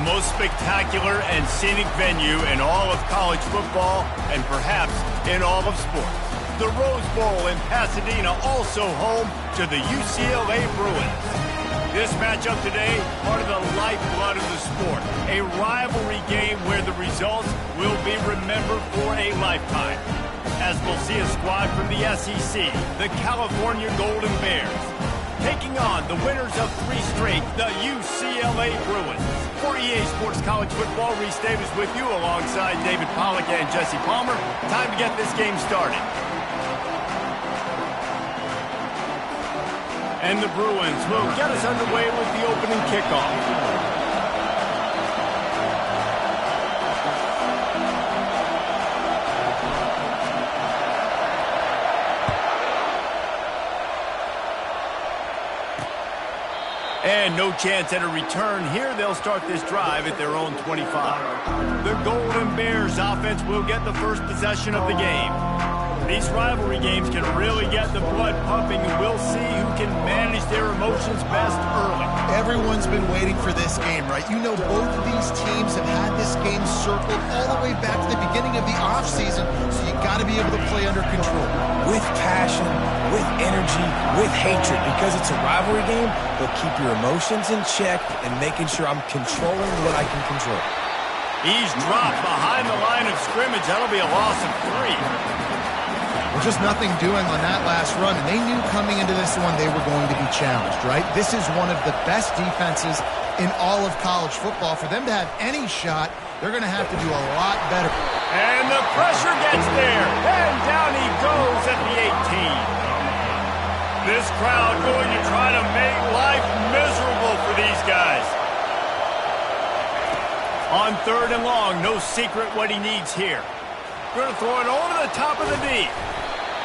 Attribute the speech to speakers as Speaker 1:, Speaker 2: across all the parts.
Speaker 1: most spectacular and scenic venue in all of college football and perhaps in all of sports. The Rose Bowl in Pasadena, also home to the UCLA Bruins. This matchup today, part of the lifeblood of the sport. A rivalry game where the results will be remembered for a lifetime. As we'll see a squad from the SEC, the California Golden Bears, taking on the winners of 3 straight, the UCLA Bruins. For EA Sports College Football, Reese Davis with you alongside David Pollack and Jesse Palmer. Time to get this game started. And the Bruins will get us underway with the opening kickoff. And no chance at a return here. They'll start this drive at their own 25. The Golden Bears offense will get the first possession of the game. These rivalry games can really get the blood pumping, and we'll see who can manage their emotions best early.
Speaker 2: Everyone's been waiting for this game, right? You know, both of these teams have had this game circled all the way back to the beginning of the offseason, so you got to be able to play under control.
Speaker 3: With passion, with energy, with hatred. Because it's a rivalry game, they'll keep your emotions in check and making sure I'm controlling what I can control.
Speaker 1: He's dropped behind the line of scrimmage. That'll be a loss of 3.
Speaker 2: Well, just nothing doing on that last run, and they knew coming into this one they were going to be challenged, right? This is one of the best defenses in all of college football. For them to have any shot, they're going to have to do a lot better.
Speaker 1: And the pressure gets there, and down he goes at the 18. This crowd going to try to make life miserable for these guys. On 3rd and long, no secret what he needs here. Going to throw it over the top of the knee.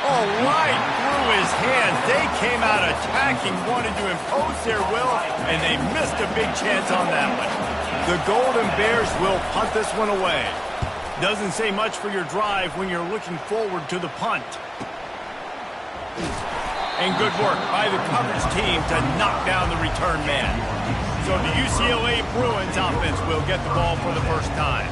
Speaker 1: Oh, right through his hands. They came out attacking, wanted to impose their will, and they missed a big chance on that one. The Golden Bears will punt this one away. Doesn't say much for your drive when you're looking forward to the punt. And good work by the coverage team to knock down the return man. So the UCLA Bruins offense will get the ball for the first time.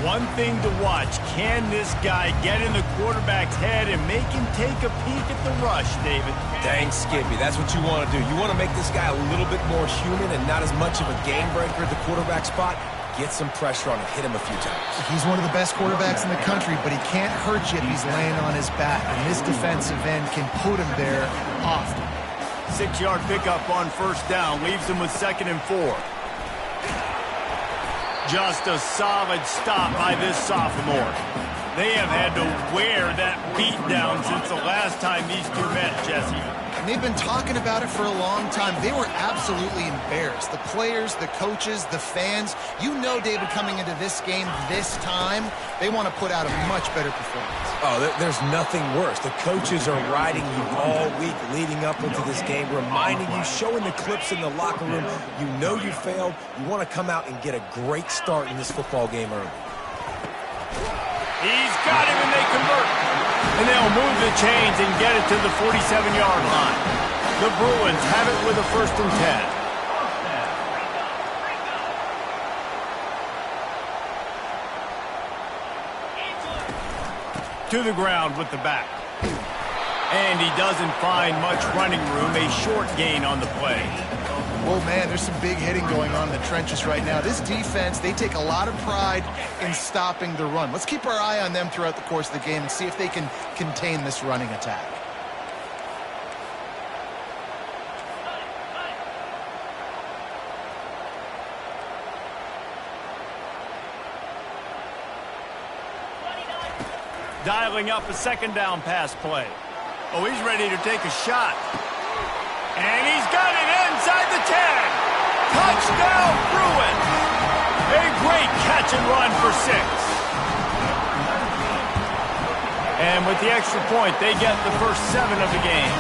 Speaker 1: One thing to watch, can this guy get in the quarterback's head and make him take a peek at the rush, David?
Speaker 3: Dang, Skippy, that's what you want to do. You want to make this guy a little bit more human and not as much of a game breaker at the quarterback spot. Get some pressure on him, hit him a few times.
Speaker 2: He's one of the best quarterbacks in the country, but he can't hurt you if he's laying on his back, and this defensive end can put him there often.
Speaker 1: 6-yard pickup on 1st down, leaves him with 2nd and 4. Just a solid stop by this sophomore. They have had to wear that beat down since the last time these two met, Jesse.
Speaker 2: And they've been talking about it for a long time. They were absolutely embarrassed. The players, the coaches, the fans. You know, David, coming into this game this time, they want to put out a much better performance.
Speaker 3: Oh, there's nothing worse. The coaches are riding you all week leading up into this game, reminding you, showing the clips in the locker room. You know you failed. You want to come out and get a great start in this football game early.
Speaker 1: He's got him, and they convert. And they'll move the chains and get it to the 47-yard line. The Bruins have it with a 1st and 10. To the ground with the back. And he doesn't find much running room, a short gain on the play.
Speaker 2: Oh, man, there's some big hitting going on in the trenches right now. This defense, they take a lot of pride in stopping the run. Let's keep our eye on them throughout the course of the game and see if they can contain this running attack.
Speaker 1: Dialing up a 2nd down pass play. Oh, he's ready to take a shot. And he's got it inside the 10. Touchdown, Bruins. A great catch and run for 6. And with the extra point, they get the first 7 of the game.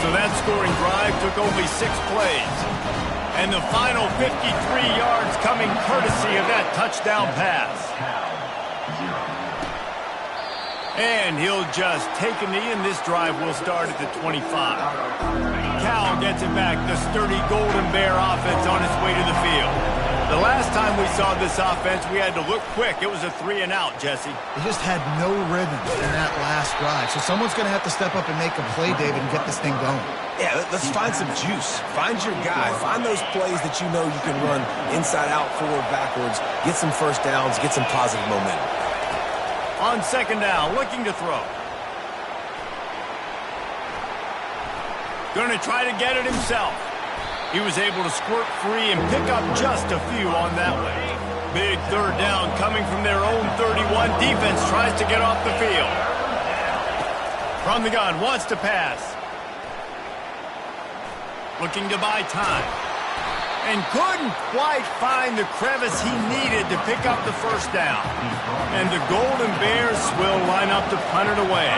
Speaker 1: So that scoring drive took only 6 plays. And the final 53 yards coming courtesy of that touchdown pass. And he'll just take a knee, and this drive will start at the 25. Cal gets it back. The sturdy Golden Bear offense on its way to the field. The last time we saw this offense, we had to look quick. It was a 3 and out, Jesse.
Speaker 2: They just had no rhythm in that last drive. So someone's going to have to step up and make a play, David, and get this thing going.
Speaker 3: Yeah, let's find some juice. Find your guy. Find those plays that you know you can run inside out, forward, backwards. Get some first downs. Get some positive momentum.
Speaker 1: On second down, looking to throw. Going to try to get it himself. He was able to squirt free and pick up just a few on that way. Big third down coming from their own 31. Defense tries to get off the field. From the gun, wants to pass. Looking to buy time. And couldn't quite find the crevice he needed to pick up the first down. And the Golden Bears will line up to punt it away.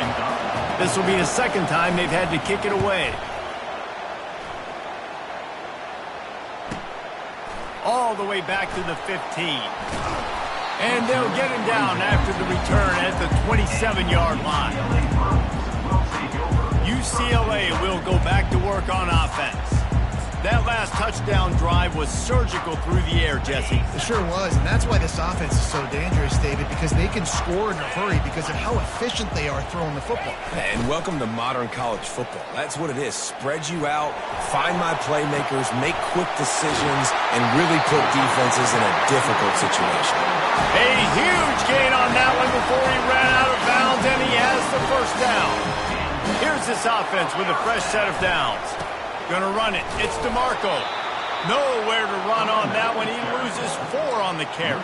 Speaker 1: This will be the second time they've had to kick it away. All the way back to the 15. And they'll get him down after the return at the 27-yard line. UCLA will go back to work on offense. That last touchdown drive was surgical through the air, Jesse.
Speaker 2: It sure was, and that's why this offense is so dangerous, David, because they can score in a hurry because of how efficient they are throwing the football.
Speaker 3: And welcome to modern college football. That's what it is. Spread you out, find my playmakers, make quick decisions, and really put defenses in a difficult situation.
Speaker 1: A huge gain on that one before he ran out of bounds, and he has the first down. Here's this offense with a fresh set of downs. Gonna run it. It's DeMarco. Nowhere to run on that one. He loses 4 on the carry.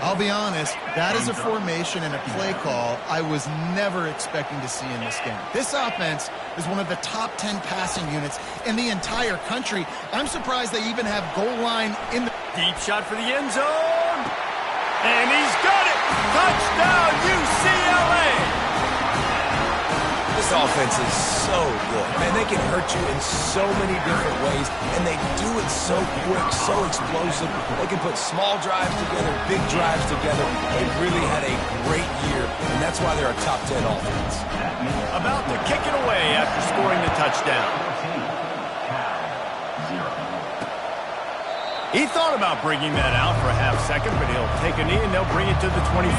Speaker 2: I'll be honest, that is a formation and a play call I was never expecting to see in this game. This offense is one of the top 10 passing units in the entire country. I'm surprised they even have goal line in the...
Speaker 1: Deep shot for the end zone. And he's got it. Touchdown, UCLA.
Speaker 3: This offense is so good. Man, they can hurt you in so many different ways, and they do it so quick, so explosive. They can put small drives together, big drives together. They really had a great year, and that's why they're a top 10 offense.
Speaker 1: About to kick it away after scoring the touchdown. He thought about bringing that out for a half second, but he'll take a knee and they'll bring it to the 25.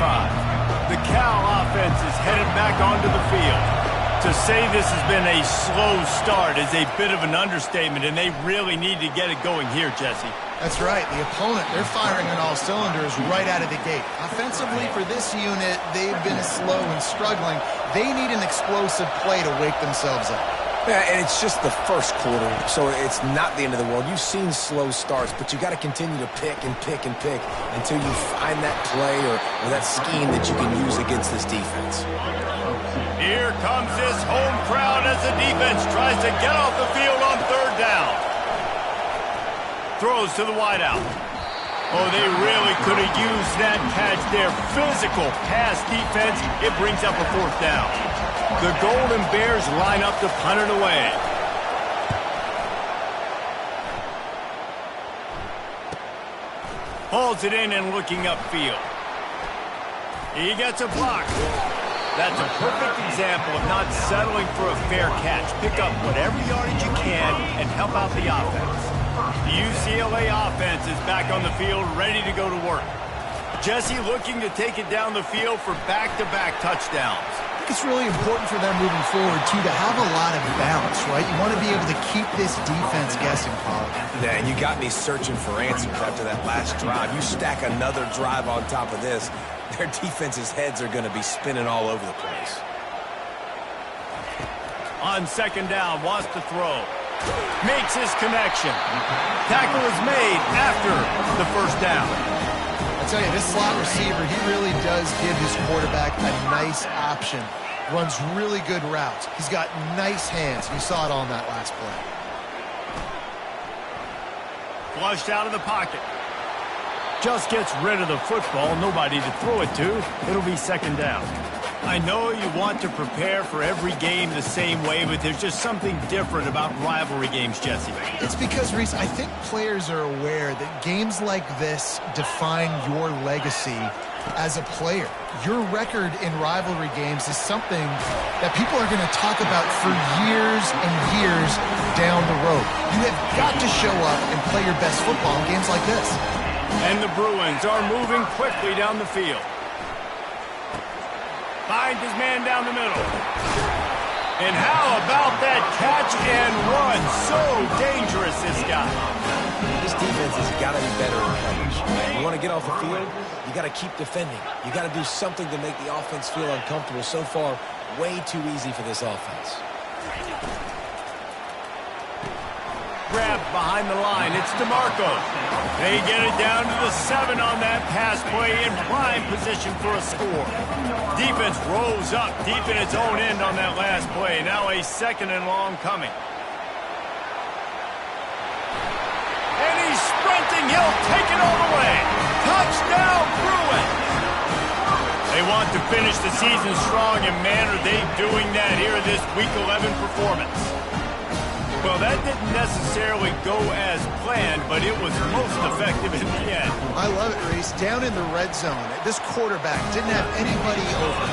Speaker 1: The Cal offense is headed back onto the field. To say this has been a slow start is a bit of an understatement, and they really need to get it going here, Jesse.
Speaker 2: That's right. The opponent, they're firing on all cylinders right out of the gate. Offensively, for this unit, they've been slow and struggling. They need an explosive play to wake themselves up.
Speaker 3: Yeah, and it's just the first quarter, so it's not the end of the world. You've seen slow starts, but you got to continue to pick and pick and pick until you find that play or that scheme that you can use against this defense.
Speaker 1: Here comes this home crowd as the defense tries to get off the field on third down. Throws to the wideout. Oh, they really could have used that catch there. Physical pass defense. It brings up a fourth down. The Golden Bears line up to punt it away. Hauls it in and looking upfield. He gets a block. That's a perfect example of not settling for a fair catch. Pick up whatever yardage you can and help out the offense. The UCLA offense is back on the field, ready to go to work. Jesse looking to take it down the field for back-to-back touchdowns.
Speaker 2: I think it's really important for them moving forward, too, to have a lot of balance, right? You want to be able to keep this defense guessing, Paul.
Speaker 3: Yeah, and you got me searching for answers after that last drive. You stack another drive on top of this, their defense's heads are going to be spinning all over the place.
Speaker 1: On second down, wants to throw. Makes his connection. Tackle is made after the first down.
Speaker 2: I tell you, this slot receiver, he really does give his quarterback a nice option. Runs really good routes. He's got nice hands. You saw it on that last play.
Speaker 1: Flushed out of the pocket. Just gets rid of the football. Nobody to throw it to. It'll be second down. I know you want to prepare for every game the same way, but there's just something different about rivalry games, Jesse.
Speaker 2: It's because, Reese, I think players are aware that games like this define your legacy as a player. Your record in rivalry games is something that people are going to talk about for years and years down the road. You have got to show up and play your best football in games like this.
Speaker 1: And the Bruins are moving quickly down the field. Finds his man down the middle. And how about that catch and run? So dangerous, this guy.
Speaker 3: This defense has got to be better in coverage. You want to get off the field, you got to keep defending. You got to do something to make the offense feel uncomfortable. So far, way too easy for this offense.
Speaker 1: Grabbed behind the line. It's DeMarco. They get it down to the 7 on that pass play in prime position for a score. Defense rolls up deep in its own end on that last play. Now a 2nd and long coming. And he's sprinting. He'll take it all the way. Touchdown, Bruins. They want to finish the season strong, and man, are they doing that here in this Week 11 performance. Well, that didn't necessarily go as planned, but it was most effective in the end.
Speaker 2: I love it, Reese. Down in the red zone, this quarterback didn't have anybody over.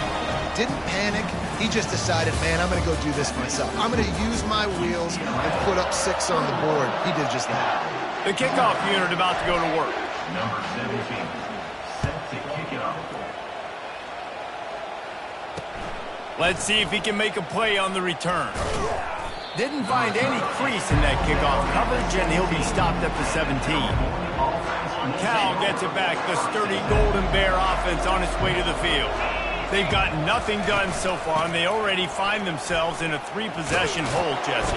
Speaker 2: Didn't panic. He just decided, man, I'm going to go do this myself. I'm going to use my wheels and put up 6 on the board. He did just that.
Speaker 1: The kickoff unit about to go to work.
Speaker 4: Number 17, set to kick it off.
Speaker 1: Let's see if he can make a play on the return. Didn't find any crease in that kickoff coverage, and he'll be stopped at the 17. Cal gets it back. The sturdy Golden Bear offense on its way to the field. They've got nothing done so far, and they already find themselves in a 3-possession hole, Jesse.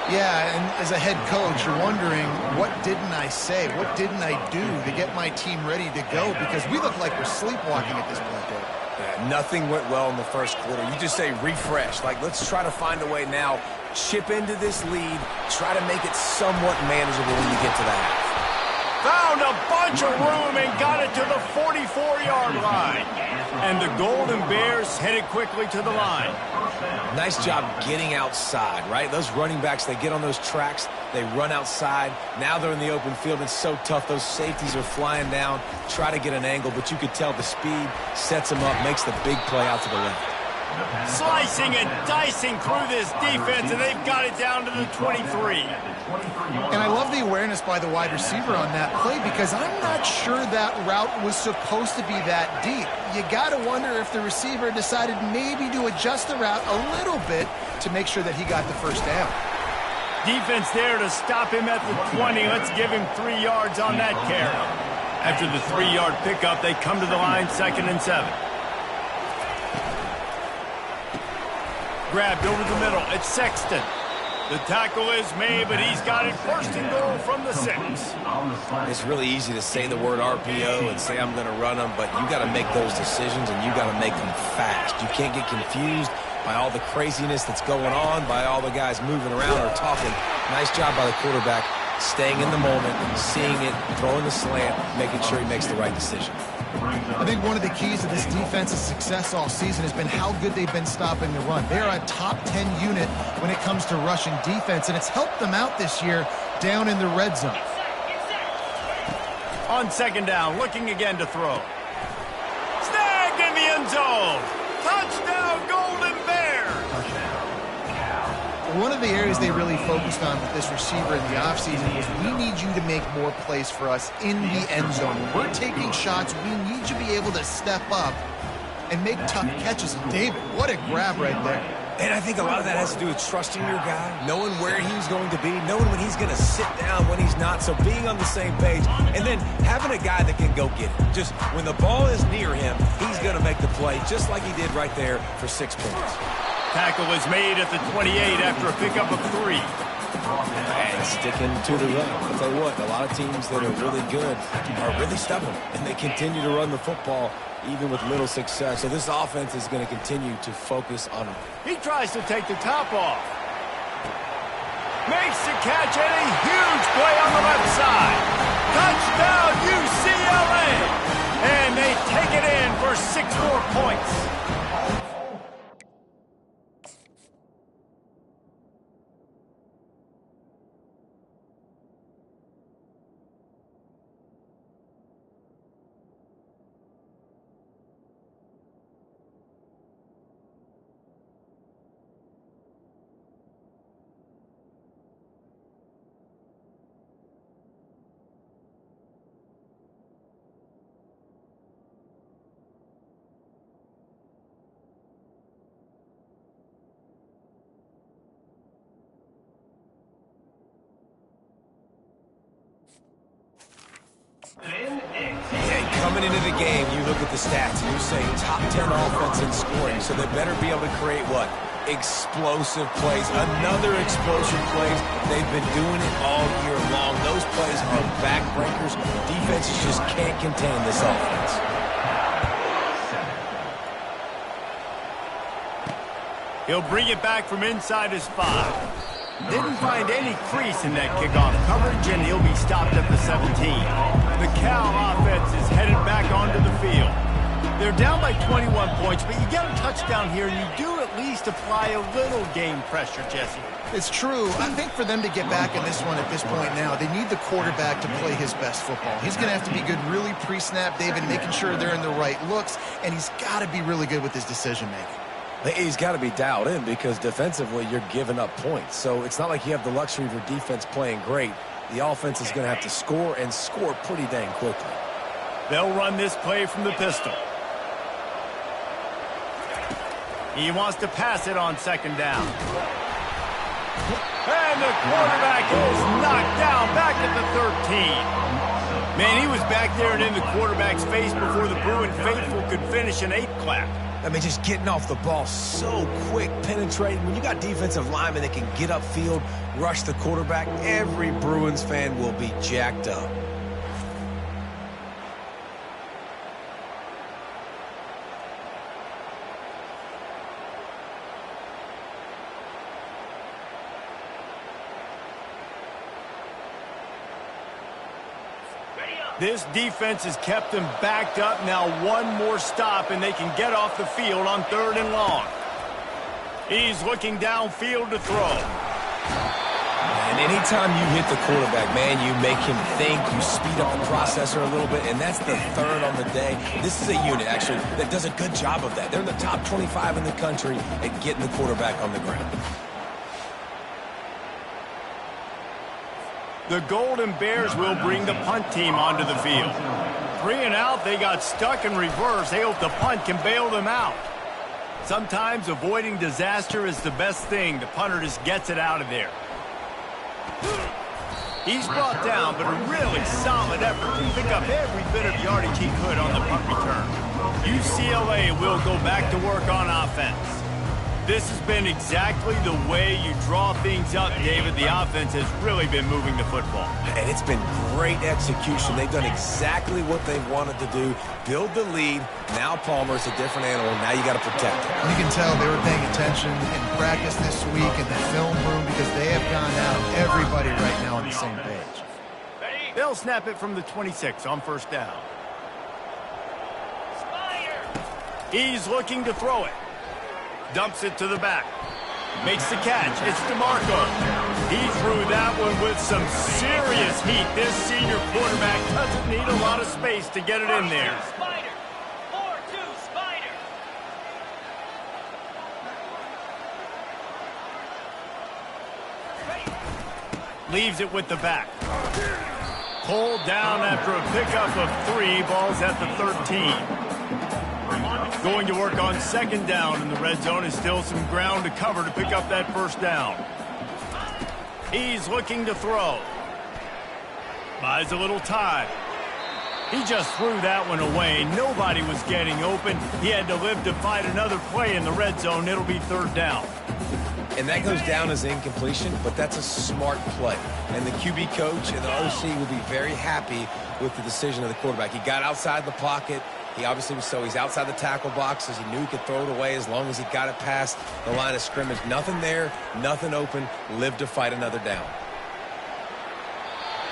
Speaker 2: Yeah, and as a head coach, you're wondering, what didn't I say? What didn't I do to get my team ready to go? Because we look like we're sleepwalking at this point, Dave.
Speaker 3: Yeah, nothing went well in the first quarter. You just say refresh. Like, let's try to find a way now. Chip into this lead. Try to make it somewhat manageable when you get to the half.
Speaker 1: Found a bunch of room and got it to the 44-yard line. And the Golden Bears headed quickly to the line.
Speaker 3: Nice job getting outside, right? Those running backs, they get on those tracks, they run outside. Now they're in the open field. It's so tough. Those safeties are flying down, try to get an angle, but you could tell the speed sets them up, makes the big play out to the left.
Speaker 1: Slicing and dicing through this defense, and they've got it down to the 23.
Speaker 2: And I love the awareness by the wide receiver on that play, because I'm not sure that route was supposed to be that deep. You got to wonder if the receiver decided maybe to adjust the route a little bit to make sure that he got the first down.
Speaker 1: Defense there to stop him at the 20. Let's give him 3 yards on that carry. After the 3-yard pickup, they come to the line, 2nd and 7. Grabbed over the middle. It's Sexton. The tackle is made, but he's got it 1st and goal from the 6.
Speaker 3: It's really easy to say the word RPO and say I'm going to run them, but you got to make those decisions, and you got to make them fast. You can't get confused by all the craziness that's going on, by all the guys moving around or talking. Nice job by the quarterback, staying in the moment, seeing it, throwing the slant, making sure he makes the right decision.
Speaker 2: I think one of the keys to this defense's success all season has been how good they've been stopping the run. They're a top 10 unit when it comes to rushing defense, and it's helped them out this year down in the red zone.
Speaker 1: On 2nd down, looking again to throw. Snagged in the end zone. Touchdown, Golden Bears.
Speaker 2: One of the areas they really focused on with this receiver in the offseason was, we need you to make more plays for us in the end zone. When we're taking shots, we need you to be able to step up and make tough catches. David, what a grab right there.
Speaker 3: And I think a lot of that has to do with trusting your guy, knowing where he's going to be, knowing when he's going to sit down, when he's not, so being on the same page, and then having a guy that can go get it. Just when the ball is near him, he's going to make the play, just like he did right there for 6 points.
Speaker 1: Tackle is made at the 28 after a pickup of 3.
Speaker 3: And sticking to the run. I'll tell you what, a lot of teams that are really good are really stubborn, and they continue to run the football even with little success. So this offense is going to continue to focus on him.
Speaker 1: He tries to take the top off. Makes the catch, and a huge play on the left side. Touchdown, UCLA! And they take it in for 6 more points.
Speaker 3: Going into the game, you look at the stats and you say top 10 offense in scoring, so they better be able to create what? Explosive plays. Another explosive plays. They've been doing it all year long. Those plays are backbreakers. Defenses just can't contain this offense.
Speaker 1: He'll bring it back from inside his 5. Didn't find any crease in that kickoff coverage, and he'll be stopped at the 17. The Cal offense is headed back onto the field. They're down by 21 points, but you get a touchdown here, and you do at least apply a little game pressure, Jesse.
Speaker 2: It's true. I think for them to get back in this one at this point now, they need the quarterback to play his best football. He's going to have to be good really pre-snap, David, making sure they're in the right looks, and he's got to be really good with his decision-making.
Speaker 3: He's got to be dialed in because defensively you're giving up points. So it's not like you have the luxury of your defense playing great. The offense is going to have to score and score pretty dang quickly.
Speaker 1: They'll run this play from the pistol. He wants to pass it on second down. And the quarterback is knocked down back at the 13. Man, he was back there and in the quarterback's face before the Bruin faithful could finish an 8 clap.
Speaker 3: I mean, just getting off the ball so quick, penetrating. When you got defensive linemen that can get upfield, rush the quarterback, every Bruins fan will be jacked up.
Speaker 1: This defense has them backed up. Now one more stop, and they can get off the field on 3rd and long. He's looking downfield to throw.
Speaker 3: And anytime you hit the quarterback, man, you make him think, you speed up the processor a little bit, and that's the 3rd on the day. This is a unit, actually, that does a good job of that. They're in the top 25 in the country at getting the quarterback on the ground.
Speaker 1: The Golden Bears will bring the punt team onto the field. 3 and out, they got stuck in reverse. They hope the punt can bail them out. Sometimes avoiding disaster is the best thing. The punter just gets it out of there. He's brought down, but a really solid effort to pick up every bit of yardage he could on the punt return. UCLA will go back to work on offense. This has been exactly the way you draw things up, David. The offense has really been moving the football.
Speaker 3: And it's been great execution. They've done exactly what they wanted to do. Build the lead. Now Palmer's a different animal. Now you got to protect him.
Speaker 2: You can tell they were paying attention in practice this week in the film room because they have gone out everybody right now on the same page.
Speaker 1: They'll snap it from the 26 on 1st down. He's looking to throw it. Dumps it to the back. Makes the catch. It's DeMarco. He threw that one with some serious heat. This senior quarterback doesn't need a lot of space to get it in there.
Speaker 5: Spider. 4-2 Spider.
Speaker 1: Leaves it with the back. Pulled down after a pickup of 3. Ball's at the 13. Going to work on 2nd down in the red zone. Is still some ground to cover to pick up that 1st down. He's looking to throw. Buys a little time. He just threw that one away. Nobody was getting open. He had to live to fight another play in the red zone. It'll be 3rd down.
Speaker 3: And that goes down as incompletion, but that's a smart play. And the QB coach and the OC will be very happy with the decision of the quarterback. He got outside the pocket. He obviously was he's outside the tackle boxes. He knew he could throw it away as long as he got it past the line of scrimmage. Nothing there, nothing open. Lived to fight another down.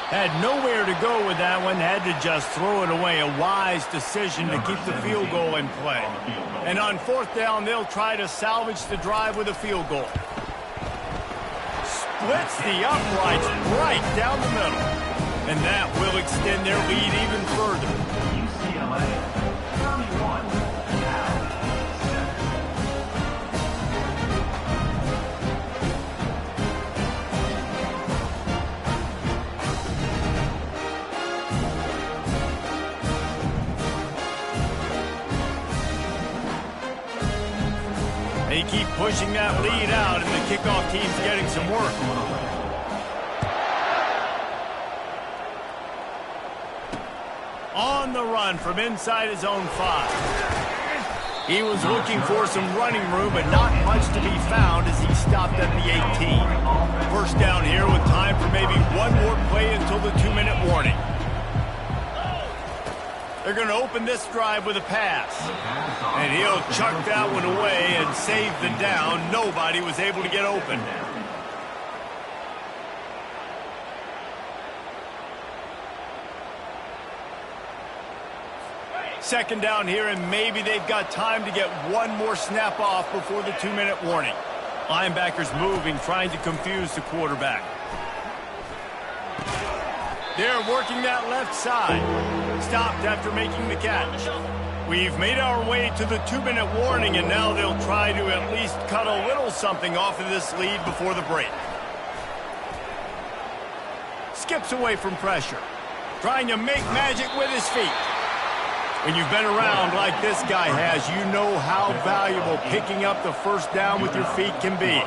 Speaker 1: Had nowhere to go with that one. Had to just throw it away. A wise decision to keep the field goal in play. And on 4th down, they'll try to salvage the drive with a field goal. Splits the uprights right down the middle. And that will extend their lead even further.
Speaker 4: UCLA 31.
Speaker 1: They keep pushing that lead out, and the kickoff team's getting some work. On on the run from inside his own 5. He was looking for some running room, but not much to be found as he stopped at the 18. First down here with time for maybe one more play until the 2-minute warning. They're going to open this drive with a pass. And he'll chuck that one away and save the down. Nobody was able to get open. Second down here, and maybe they've got time to get one more snap off before the 2-minute warning. Linebackers moving, trying to confuse the quarterback. They're working that left side. Stopped after making the catch. We've made our way to the 2-minute warning, and now they'll try to at least cut a little something off of this lead before the break. Skips away from pressure. Trying to make magic with his feet. When you've been around like this guy has, you know how valuable picking up the first down with your feet can be.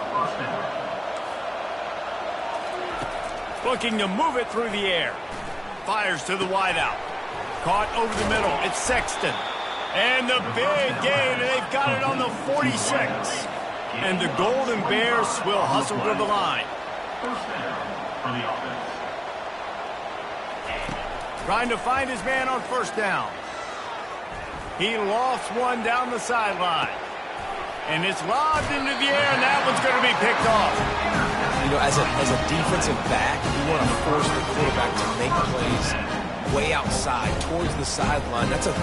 Speaker 1: Looking to move it through the air. Fires to the wideout. Caught over the middle. It's Sexton. And the big gain. They've got it on the 46. And the Golden Bears will hustle to the line.
Speaker 4: First down for the offense.
Speaker 1: Trying to find his man on first down. He lofts one down the sideline. And it's lobbed into the air, and that one's going to be picked off.
Speaker 3: You know, as a defensive back, you want to force the quarterback to make plays way outside, towards the sideline. That's a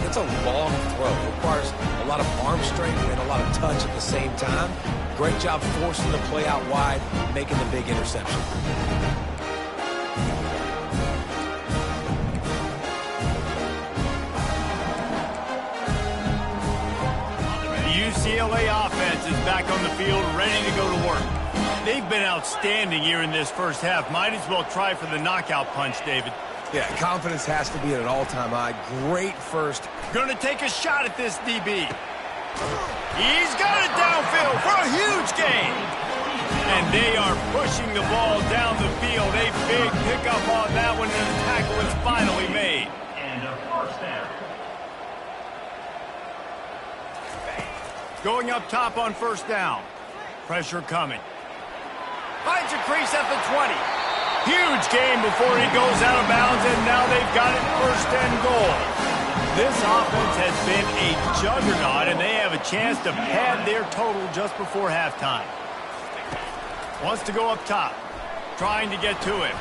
Speaker 3: long throw. It requires a lot of arm strength and a lot of touch at the same time. Great job forcing the play out wide, making the big interception.
Speaker 1: UCLA offense is back on the field, ready to go to work. They've been outstanding here in this first half. Might as well try for the knockout punch, David.
Speaker 3: Yeah, confidence has to be at an all-time high. Great first.
Speaker 1: Going to take a shot at this DB. He's got it downfield for a huge gain. And they are pushing the ball down the field. A big pickup on that one, and the tackle is finally made.
Speaker 4: And a first down.
Speaker 1: Going up top on first down. Pressure coming. Finds a crease at the 20. Huge gain before he goes out of bounds, and now they've got it first and goal. This offense has been a juggernaut, and they have a chance to pad their total just before halftime. Wants to go up top. Trying to get to him.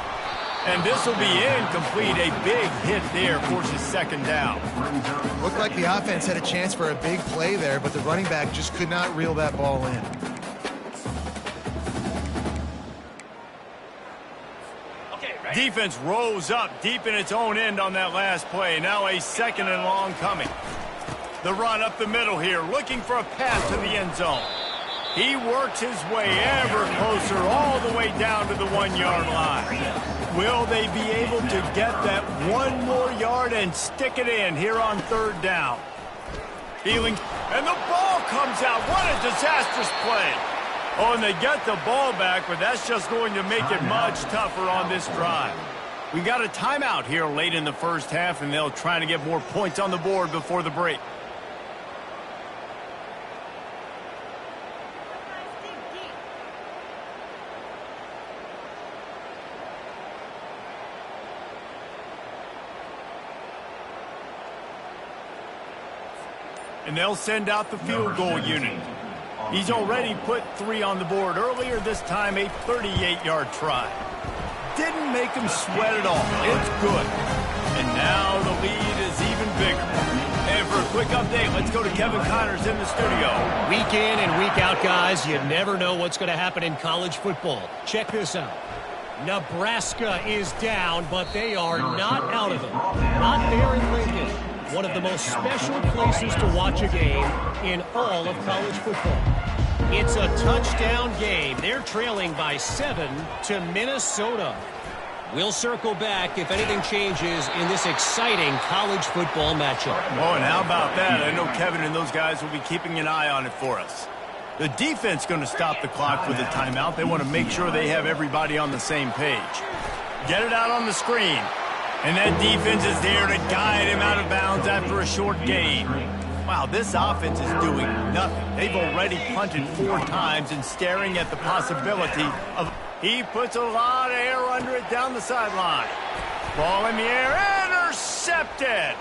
Speaker 1: And this will be incomplete. A big hit there forces second down.
Speaker 2: Looked like the offense had a chance for a big play there, but the running back just could not reel that ball in.
Speaker 1: Defense rose up deep in its own end on that last play. Now a second and long coming. The run up the middle here, looking for a pass to the end zone. He works his way ever closer all the way down to the 1-yard line. Will they be able to get that one more yard and stick it in here on third down? Feeling, and the ball comes out. What a disastrous play. Oh, and they get the ball back, but that's just going to make it much tougher on this drive. We got a timeout here late in the first half, and they'll try to get more points on the board before the break. And they'll send out the field goal unit. He's already put 3 on the board earlier, this time a 38-yard try. Didn't make him sweat at all. It's good. And now the lead is even bigger. And for a quick update, let's go to Kevin Connors in the studio.
Speaker 6: Week in and week out, guys, you never know what's going to happen in college football. Check this out. Nebraska is down, but they are not out of it. Not there in Lincoln. One of the most special places to watch a game in all of college football. It's a touchdown game. They're trailing by 7 to Minnesota. We'll circle back if anything changes in this exciting college football matchup.
Speaker 1: Oh, and how about that? I know Kevin and those guys will be keeping an eye on it for us. The defense going to stop the clock with a timeout. They want to make sure they have everybody on the same page. Get it out on the screen. And that defense is there to guide him out of bounds after a short gain. Wow, this offense is doing nothing. They've already punted 4 times and staring at the possibility of... He puts a lot of air under it down the sideline. Ball in the air, intercepted.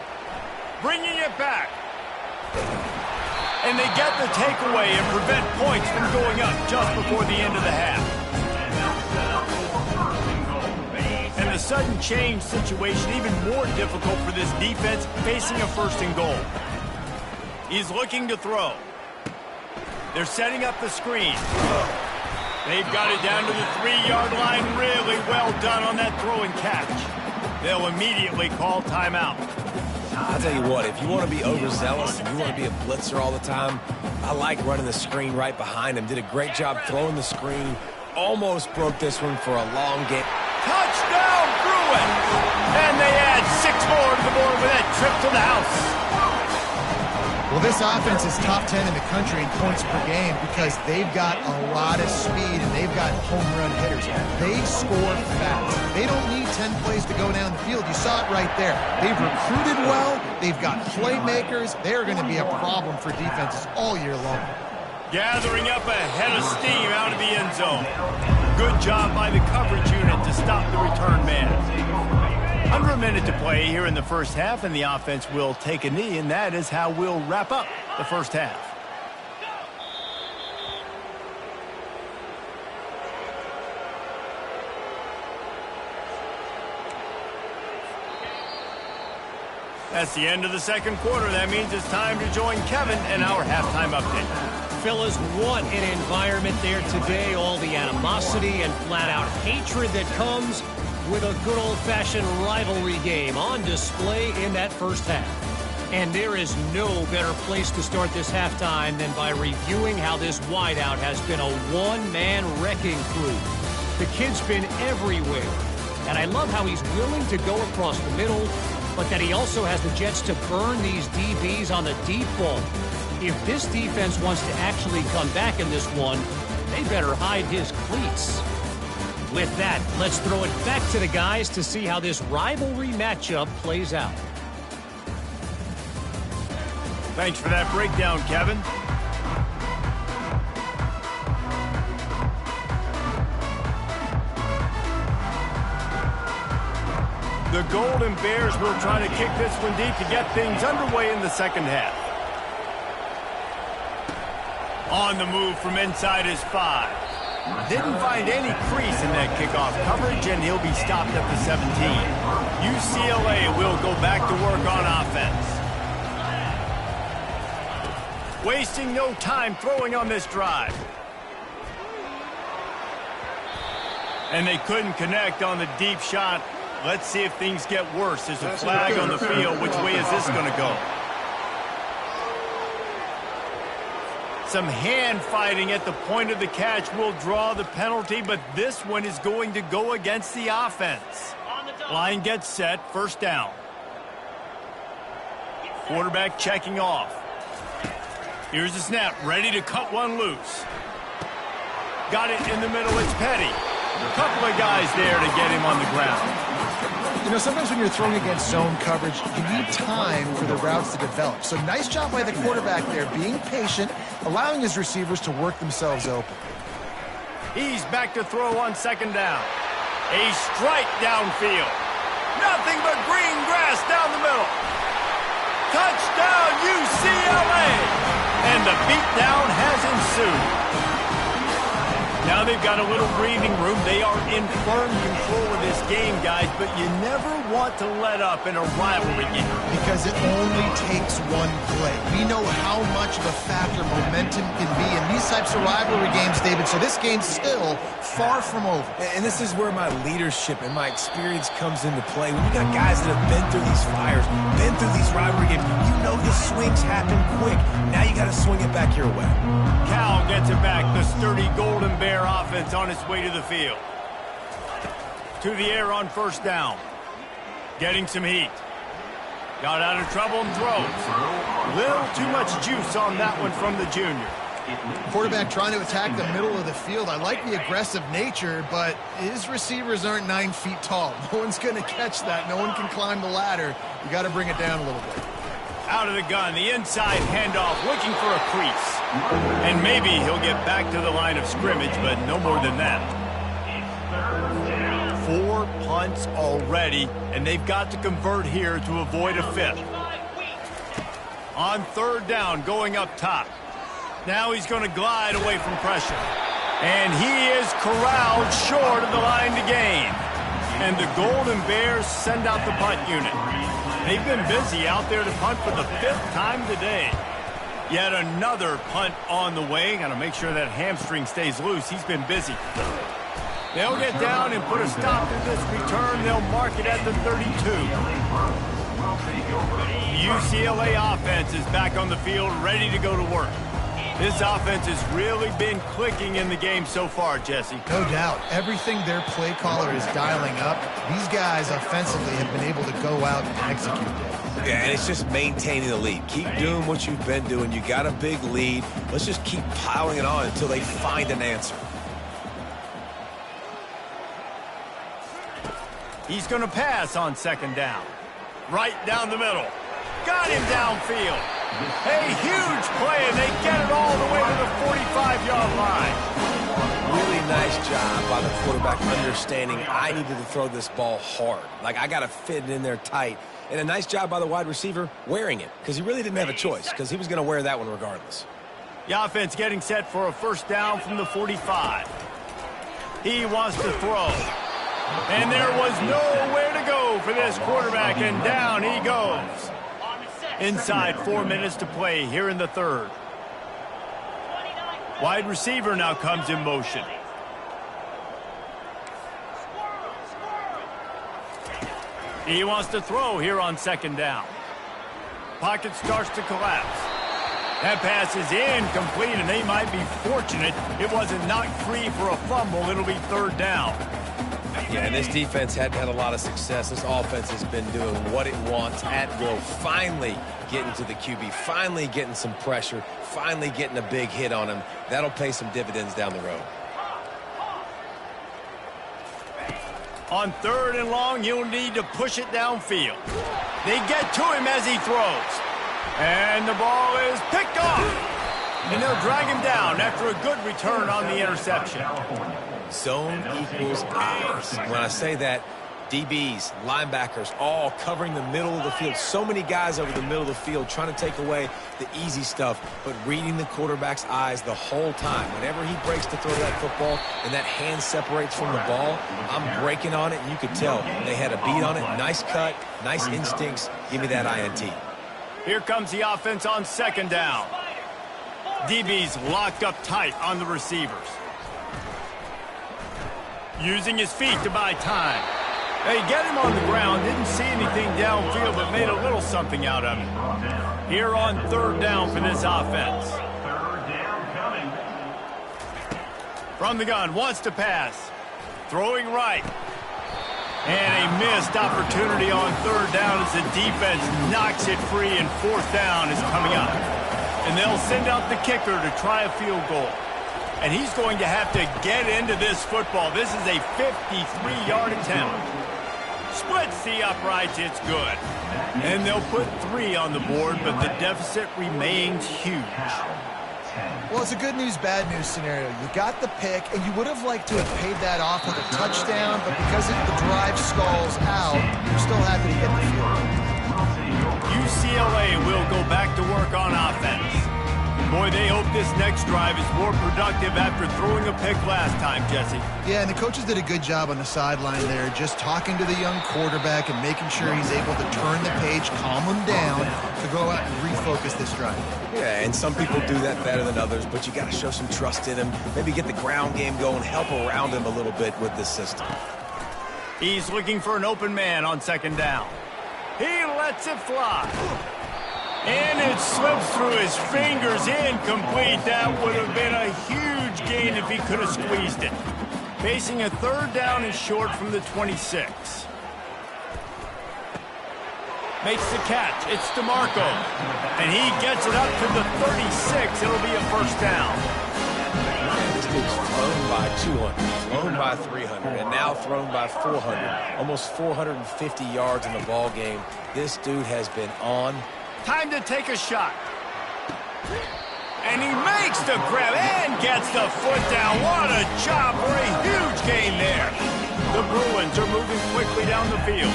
Speaker 1: Bringing it back. And they get the takeaway and prevent points from going up just before the end of the half. And the sudden change situation even more difficult for this defense facing a 1st and goal. He's looking to throw. They're setting up the screen. They've got it down to the 3-yard line. Really well done on that throw and catch. They'll immediately call timeout.
Speaker 3: I'll tell you what, if you want to be overzealous and you want to be a blitzer all the time, I like running the screen right behind him. Did a great job throwing the screen. Almost broke this one for a long game.
Speaker 1: Touchdown, Bruin! And they add 6 more to the board with that trip to the house.
Speaker 2: Well, this offense is top 10 in the country in points per game because they've got a lot of speed and they've got home run hitters. They score fast. They don't need 10 plays to go down the field. You saw it right there. They've recruited well. They've got playmakers. They're going to be a problem for defenses all year long.
Speaker 1: Gathering up a head of steam out of the end zone. Good job by the coverage unit to stop the return man. Under a minute to play here in the first half, and the offense will take a knee, and that is how we'll wrap up the first half. That's the end of the second quarter. That means it's time to join Kevin in our halftime update.
Speaker 6: Fellas, what an environment there today. All the animosity and flat-out hatred that comes with a good old-fashioned rivalry game on display in that first half. And there is no better place to start this halftime than by reviewing how this wideout has been a one-man wrecking crew. The kid's been everywhere, and I love how he's willing to go across the middle, but that he also has the jets to burn these DBs on the deep ball. If this defense wants to actually come back in this one, they better hide his cleats. With that, let's throw it back to the guys to see how this rivalry matchup plays out.
Speaker 1: Thanks for that breakdown, Kevin. The Golden Bears will try to kick this one deep to get things underway in the second half. On the move from inside his 5. Didn't find any crease in that kickoff coverage, and he'll be stopped at the 17. UCLA will go back to work on offense. Wasting no time throwing on this drive. And they couldn't connect on the deep shot. Let's see if things get worse. There's a flag on the field. Which way is this going to go? Some hand fighting at the point of the catch will draw the penalty, but this one is going to go against the offense. Line gets set, first down. Quarterback checking off. Here's the snap, ready to cut one loose. Got it in the middle, it's Petty. A couple of guys there to get him on the ground.
Speaker 2: You know, sometimes when you're throwing against zone coverage, you need time for the routes to develop. So nice job by the quarterback there, being patient, allowing his receivers to work themselves open.
Speaker 1: He's back to throw on second down. A strike downfield. Nothing but green grass down the middle. Touchdown, UCLA! And the beatdown has ensued. Now they've got a little breathing room. They are in firm control of this game, guys, but you never want to let up in a rivalry game.
Speaker 2: Because it only takes one play. We know how much of a factor momentum can be in these types of rivalry games, David, so this game's still far from over.
Speaker 3: And this is where my leadership and my experience comes into play. When you got guys that have been through these fires, been through these rivalry games, you know the swings happen quick. Now you got to swing it back your way.
Speaker 1: Cal gets it back. The sturdy Golden Bear offense on its way to the field. To the air on first down. Getting some heat. Got out of trouble and throws. Little too much juice on that one from the junior.
Speaker 2: Quarterback trying to attack the middle of the field. I like the aggressive nature, but his receivers aren't 9 feet tall. No one's going to catch that. No one can climb the ladder. You got to bring it down a little bit.
Speaker 1: Out of the gun, the inside handoff, looking for a crease. And maybe he'll get back to the line of scrimmage, but no more than that. 4 punts already, and they've got to convert here to avoid a 5th. On 3rd down, going up top. Now he's going to glide away from pressure. And he is corralled short of the line to gain. And the Golden Bears send out the punt unit. They've been busy out there to punt for the 5th time today. Yet another punt on the way. Got to make sure that hamstring stays loose. He's been busy. They'll get down and put a stop to this return. They'll mark it at the 32. The UCLA offense is back on the field, ready to go to work. This offense has really been clicking in the game so far, Jesse.
Speaker 2: No doubt. Everything their play caller is dialing up, these guys offensively have been able to go out and execute it.
Speaker 3: Yeah, and it's just maintaining the lead. Keep doing what you've been doing. You got a big lead. Let's just keep piling it on until they find an answer.
Speaker 1: He's going to pass on 2nd down. Right down the middle. Got him downfield. A huge play, and they get it all the way to the 45-yard line.
Speaker 3: Really nice job by the quarterback understanding I needed to throw this ball hard. Like, I got to fit it in there tight. And a nice job by the wide receiver wearing it, because he really didn't have a choice, because he was going to wear that one regardless.
Speaker 1: The offense getting set for a 1st down from the 45. He wants to throw. And there was nowhere to go for this quarterback, and down he goes. Inside 4 minutes to play here in the 3rd. Wide receiver now comes in motion. He wants to throw here on 2nd down. Pocket starts to collapse. That pass is incomplete, and they might be fortunate it wasn't knocked free for a fumble. It'll be 3rd down.
Speaker 3: Yeah, and this defense hadn't had a lot of success. This offense has been doing what it wants at will. Finally getting to the QB, finally getting some pressure, finally getting a big hit on him. That'll pay some dividends down the road.
Speaker 1: On 3rd and long, you'll need to push it downfield. They get to him as he throws. And the ball is picked off. And they'll drag him down after a good return on the interception.
Speaker 3: Zone equals eyes. When I say that, DBs, linebackers, all covering the middle of the field. So many guys over the middle of the field trying to take away the easy stuff, but reading the quarterback's eyes the whole time. Whenever he breaks to throw that football and that hand separates from the ball, I'm breaking on it, and you could tell they had a beat on it. Nice cut, nice instincts. Give me that INT.
Speaker 1: Here comes the offense on 2nd down. DB's locked up tight on the receivers. Using his feet to buy time. They get him on the ground, didn't see anything downfield, but made a little something out of it. Here on 3rd down for this offense.
Speaker 4: 3rd down coming.
Speaker 1: From the gun, wants to pass. Throwing right. And a missed opportunity on 3rd down as the defense knocks it free, and 4th down is coming up. And they'll send out the kicker to try a field goal. And he's going to have to get into this football. This is a 53-yard attempt. Splits the uprights, it's good. And they'll put 3 on the board, but the deficit remains huge.
Speaker 2: Well, it's a good news, bad news scenario. You got the pick, and you would have liked to have paid that off with a touchdown, but because the drive stalls out, you're still happy to get the field goal.
Speaker 1: UCLA will go back to work on offense. Boy, they hope this next drive is more productive after throwing a pick last time, Jesse.
Speaker 2: Yeah, and the coaches did a good job on the sideline there, just talking to the young quarterback and making sure he's able to turn the page, calm him down, to go out and refocus this drive.
Speaker 3: Yeah, and some people do that better than others, but you got to show some trust in him. Maybe get the ground game going, help around him a little bit with this system.
Speaker 1: He's looking for an open man on 2nd down. He lets it fly. And it slips through his fingers, incomplete. That would have been a huge gain if he could have squeezed it. Facing a 3rd down and short from the 26. Makes the catch. It's DeMarco. And he gets it up to the 36. It'll be a first down.
Speaker 3: This dude's thrown by 200, thrown by 300, and now thrown by 400. Almost 450 yards in the ball game. This dude has been on.
Speaker 1: Time to take a shot. And he makes the grab and gets the foot down. What a job for a huge gain there. The Bruins are moving quickly down the field.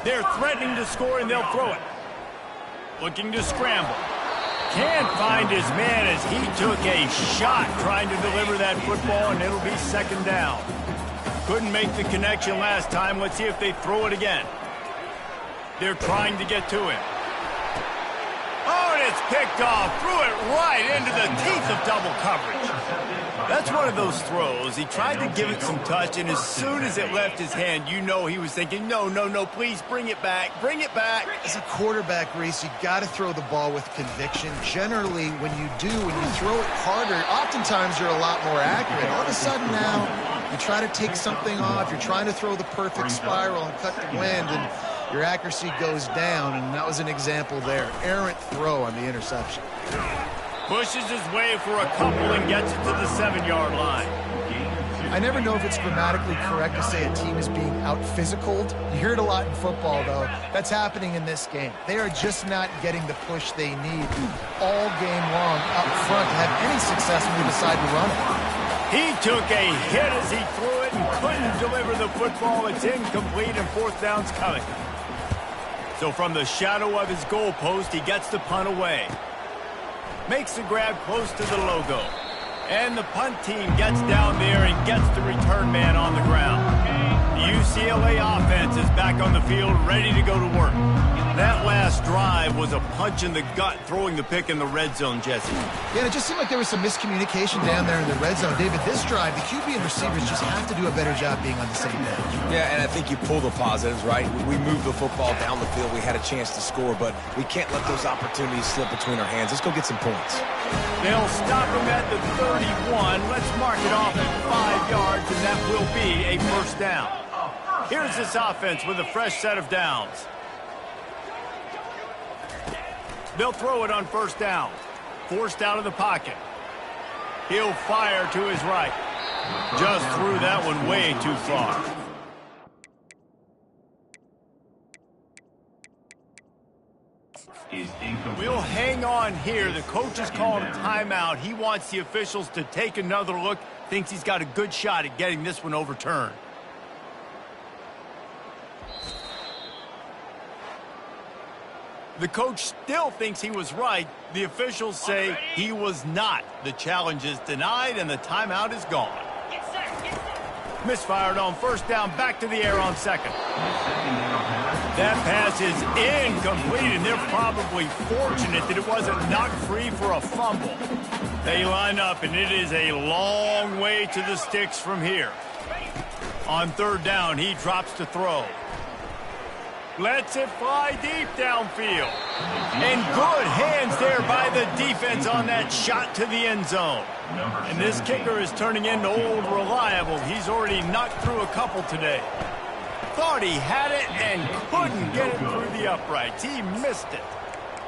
Speaker 1: They're threatening to score, and they'll throw it. Looking to scramble. Can't find his man as he took a shot trying to deliver that football, and it'll be second down. Couldn't make the connection last time. Let's see if they throw it again. They're trying to get to him. Oh, and it's picked off. Threw it right into the teeth of double coverage. That's one of those throws. He tried to give it some touch, and as soon as it left his hand, you know he was thinking, no, no, no, please bring it back. Bring it back.
Speaker 2: As a quarterback, Reese, you got to throw the ball with conviction. Generally, when you throw it harder, oftentimes you're a lot more accurate. All of a sudden now, you try to take something off. You're trying to throw the perfect spiral and cut the wind, and your accuracy goes down, and that was an example there. Errant throw on the interception.
Speaker 1: Pushes his way for a couple and gets it to the 7-yard line.
Speaker 2: I never know if it's grammatically correct to say a team is being out-physicaled. You hear it a lot in football, though. That's happening in this game. They are just not getting the push they need all game long up front to have any success when they decide to run it.
Speaker 1: He took a hit as he threw it and couldn't deliver the football. It's incomplete, and fourth down's coming. So from the shadow of his goalpost, he gets the punt away. Makes the grab close to the logo. And the punt team gets down there and gets the return man on the ground. The UCLA offense is back on the field, ready to go to work. That last drive was a punch in the gut, throwing the pick in the red zone, Jesse.
Speaker 2: Yeah, it just seemed like there was some miscommunication down there in the red zone. David, this drive, the QB and receivers just have to do a better job being on the same page.
Speaker 3: Yeah, and I think you pull the positives, right? We moved the football down the field. We had a chance to score, but we can't let those opportunities slip between our hands. Let's go get some points.
Speaker 1: They'll stop him at the 31. Let's mark it off at 5 yards, and that will be a first down. Here's this offense with a fresh set of downs. They'll throw it on first down. Forced out of the pocket. He'll fire to his right. Just threw that one way too far. We'll hang on here. The coach is calling a timeout. He wants the officials to take another look. Thinks he's got a good shot at getting this one overturned. The coach still thinks he was right. The officials say he was not. The challenge is denied, and the timeout is gone. Misfired on first down, back to the air on second. That pass is incomplete, and they're probably fortunate that it wasn't knocked free for a fumble. They line up, and it is a long way to the sticks from here. On third down, he drops to throw. Lets it fly deep downfield. And good hands there by the defense on that shot to the end zone. And this kicker is turning into old reliable. He's already knocked through a couple today. Thought he had it and couldn't get it through the uprights. He missed it.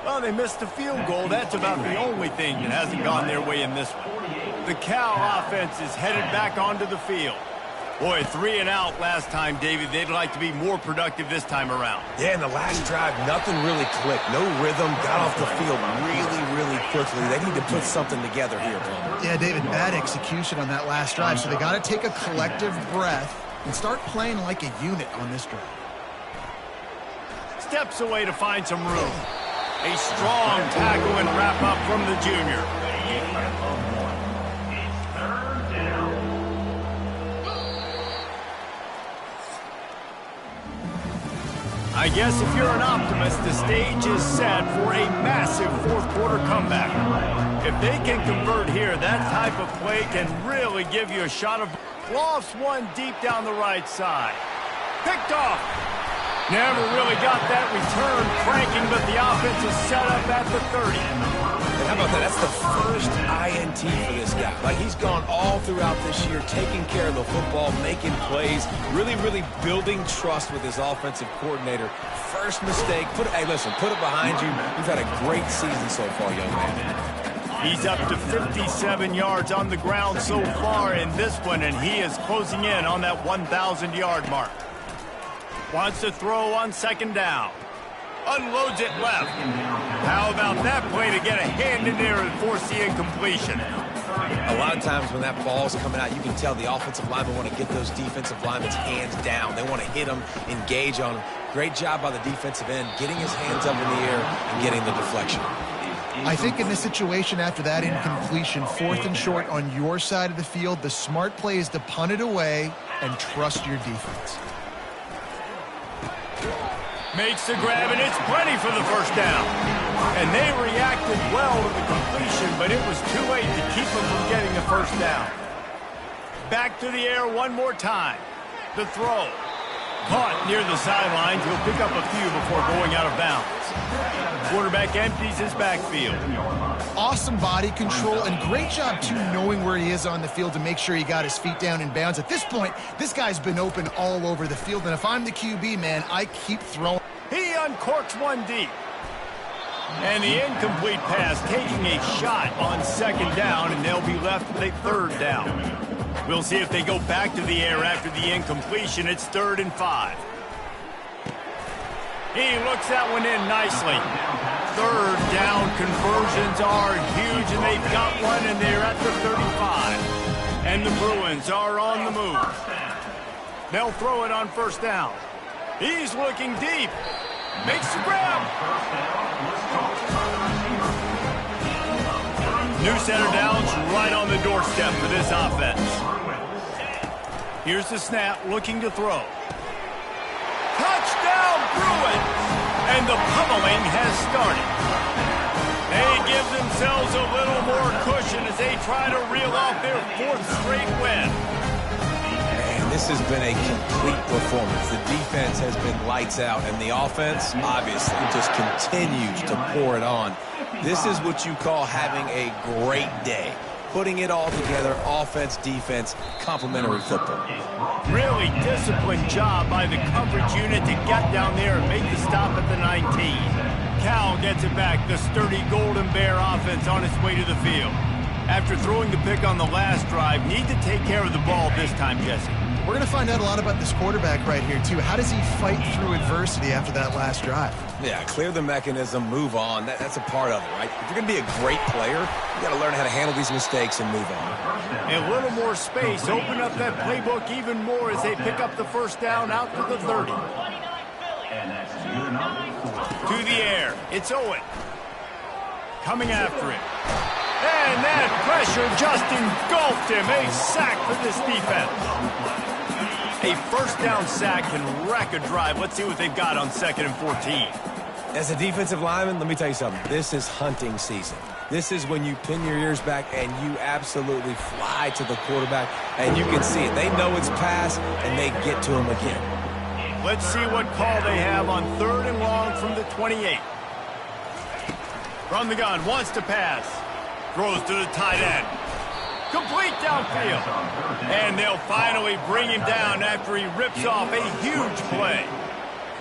Speaker 1: Well, they missed the field goal. That's about the only thing that hasn't gone their way in this one. The Cal offense is headed back onto the field. Boy, 3 and out last time, David. They'd like to be more productive this time around.
Speaker 3: Yeah, in the last drive, nothing really clicked. No rhythm, got off the field really quickly. They need to put something together here, Plummer.
Speaker 2: Yeah, David, bad execution on that last drive, so they got to take a collective breath and start playing like a unit on this drive.
Speaker 1: Steps away to find some room. A strong tackle and wrap up from the junior. I guess if you're an optimist, the stage is set for a massive fourth-quarter comeback. If they can convert here, that type of play can really give you a shot of lofts one deep down the right side. Picked off. Never really got that return cranking, but the offense is set up at the 30.
Speaker 3: And how about that? That's the first INT for this guy. Like, he's gone all throughout this year, taking care of the football, making plays, really, really building trust with his offensive coordinator. First mistake, hey, listen, put it behind you. You've had a great season so far, young man.
Speaker 1: He's up to 57 yards on the ground so far in this one, and he is closing in on that 1,000-yard mark. Wants to throw on second down. Unloads it left. How about that play to get a hand in there and force the incompletion?
Speaker 3: A lot of times when that ball's coming out, you can tell the offensive linemen want to get those defensive linemen's hands down. They want to hit them, engage on them. Great job by the defensive end, getting his hands up in the air and getting the deflection.
Speaker 2: I think in this situation after that incompletion, 4th and short on your side of the field, the smart play is to punt it away and trust your defense.
Speaker 1: Makes the grab, and it's plenty for the first down. And they reacted well to the completion, but it was too late to keep them from getting the first down. Back to the air one more time. The throw. Caught near the sidelines. He'll pick up a few before going out of bounds. Quarterback empties his backfield.
Speaker 2: Awesome body control and great job, too, knowing where he is on the field to make sure he got his feet down in bounds. At this point, this guy's been open all over the field, and if I'm the QB, man, I keep throwing.
Speaker 1: He uncorks one deep. And the incomplete pass taking a shot on second down, and they'll be left with a third down. We'll see if they go back to the air after the incompletion. It's 3rd and 5. He looks that one in nicely. Third down conversions are huge, and they've got one, and they're at the 35. And the Bruins are on the move. They'll throw it on first down. He's looking deep. Makes the grab. New center downs right on the doorstep for this offense. Here's the snap, looking to throw. Touchdown, Bruins! And the pummeling has started. They give themselves a little more cushion as they try to reel off their 4th straight win.
Speaker 3: Man, this has been a complete performance. The defense has been lights out, and the offense, obviously, just continues to pour it on. This is what you call having a great day. Putting it all together, offense, defense, complementary football.
Speaker 1: Really disciplined job by the coverage unit to get down there and make the stop at the 19. Cal gets it back, the sturdy Golden Bear offense on its way to the field. After throwing the pick on the last drive, need to take care of the ball this time, Jesse.
Speaker 2: We're going to find out a lot about this quarterback right here, too. How does he fight through adversity after that last drive?
Speaker 3: Yeah, clear the mechanism, move on. That's a part of it, right? If you're going to be a great player, you got to learn how to handle these mistakes and move on.
Speaker 1: A little more space, open up that playbook even more as they pick up the first down out to the 30. To the air, it's Owen. Coming after it. And that pressure just engulfed him. A sack for this defense. A first down sack can wreck a drive. Let's see what they've got on 2nd and 14.
Speaker 3: As a defensive lineman, let me tell you something. This is hunting season. This is when you pin your ears back and you absolutely fly to the quarterback, and you can see it. They know it's pass, and they get to him again.
Speaker 1: Let's see what call they have on 3rd and long from the 28. From the gun, wants to pass. Throws to the tight end. Complete downfield. And they'll finally bring him down after he rips off a huge play.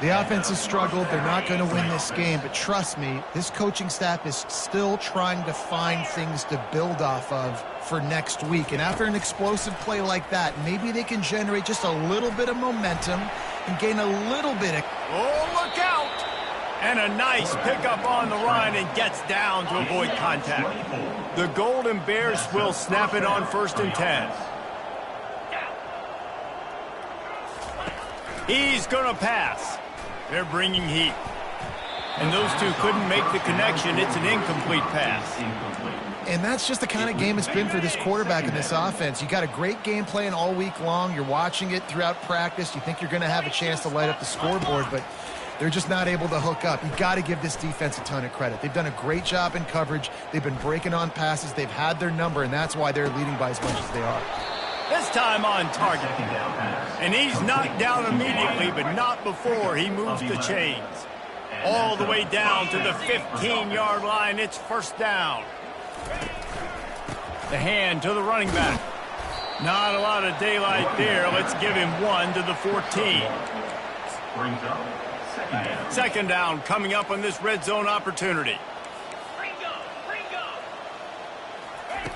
Speaker 2: The offense has struggled. They're not going to win this game, but trust me, this coaching staff is still trying to find things to build off of for next week. And after an explosive play like that, maybe they can generate just a little bit of momentum and gain a little bit of...
Speaker 1: Oh, look out! And a nice pickup on the run and gets down to avoid contact. The Golden Bears will snap it on 1st and 10. He's going to pass. They're bringing heat. And those two couldn't make the connection. It's an incomplete pass.
Speaker 2: And that's just the kind of game it's been for this quarterback in this offense. You got a great game plan all week long. You're watching it throughout practice. You think you're going to have a chance to light up the scoreboard, but they're just not able to hook up. You got to give this defense a ton of credit. They've done a great job in coverage. They've been breaking on passes. They've had their number, and that's why they're leading by as much as they are.
Speaker 1: This time on target. And he's knocked down immediately, but not before he moves the chains. All the way down to the 15-yard line. It's 1st down. The hand to the running back. Not a lot of daylight there. Let's give him 1 to the 14.
Speaker 4: Brings up second down.
Speaker 1: Second down coming up on this red zone opportunity.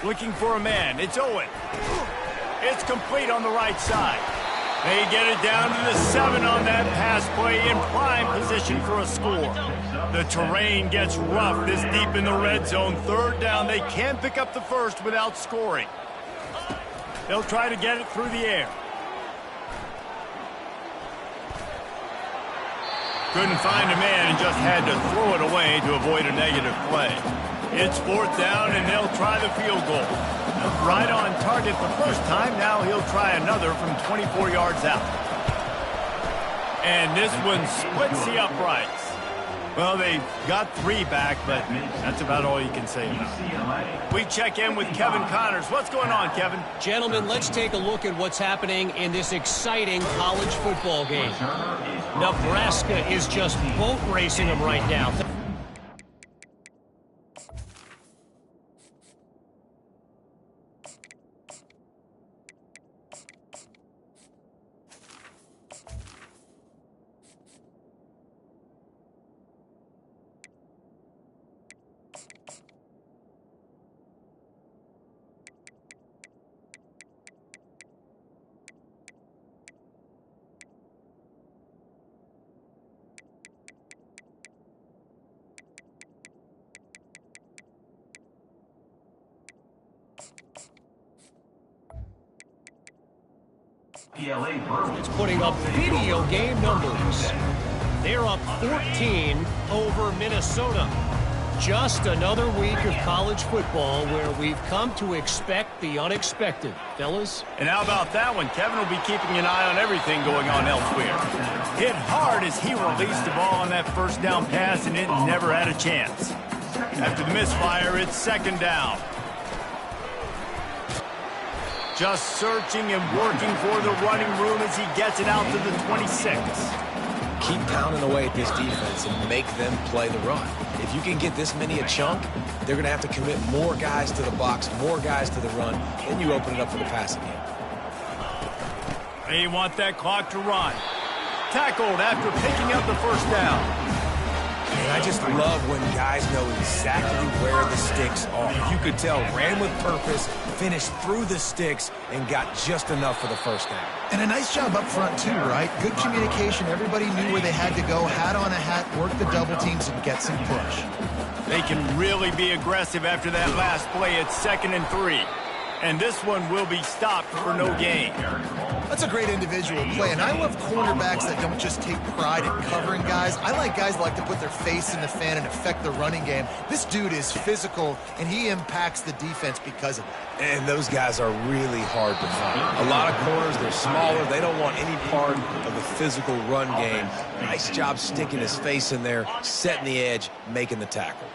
Speaker 1: Looking for a man. It's Owen. It's complete on the right side. They get it down to the 7 on that pass play in prime position for a score. The terrain gets rough this deep in the red zone. Third down. They can't pick up the first without scoring. They'll try to get it through the air. Couldn't find a man and just had to throw it away to avoid a negative play. It's fourth down, and they'll try the field goal. Right on target the first time. Now he'll try another from 24 yards out. And this one splits the uprights. Well, they got 3 back, but that's about all you can say about it. We check in with Kevin Connors. What's going on, Kevin?
Speaker 6: Gentlemen, let's take a look at what's happening in this exciting college football game. Nebraska is just boat racing them right now. It's putting up video game numbers. They're up 14 over Minnesota. Just another week of college football where we've come to expect the unexpected, fellas.
Speaker 1: And how about that one? Kevin will be keeping an eye on everything going on elsewhere. Hit hard as he released the ball on that first down pass, and it never had a chance. After the misfire, it's second down. Just searching and working for the running room as he gets it out to the 26.
Speaker 3: Keep pounding away at this defense and make them play the run. If you can get this many a chunk, they're going to have to commit more guys to the box, more guys to the run, then you open it up for the passing game.
Speaker 1: They want that clock to run. Tackled after picking up the first down.
Speaker 3: And I just love when guys know exactly where the sticks are. You could tell, ran with purpose, finished through the sticks, and got just enough for the first down.
Speaker 2: And a nice job up front, too, right? Good communication. Everybody knew where they had to go, hat on a hat, work the double teams, and get some push.
Speaker 1: They can really be aggressive after that last play. It's 2nd and 3. And this one will be stopped for no gain.
Speaker 2: That's a great individual play, and I love cornerbacks that don't just take pride in covering guys. I like guys that like to put their face in the fan and affect the running game. This dude is physical, and he impacts the defense because of that.
Speaker 3: And those guys are really hard to find. A lot of corners, they're smaller. They don't want any part of the physical run game. Nice job sticking his face in there, setting the edge, making the tackle.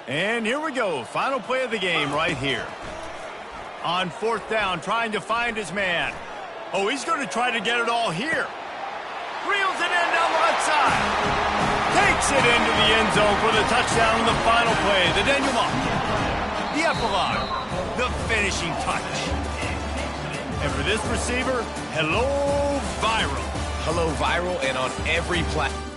Speaker 1: And here we go. Final play of the game right here. On fourth down, trying to find his man. Oh, he's going to try to get it all here. Reels it in down the left side. Takes it into the end zone for the touchdown on the final play. The denouement. The epilogue. The finishing touch. And for this receiver, hello, viral.
Speaker 3: Hello, viral, and on every platform.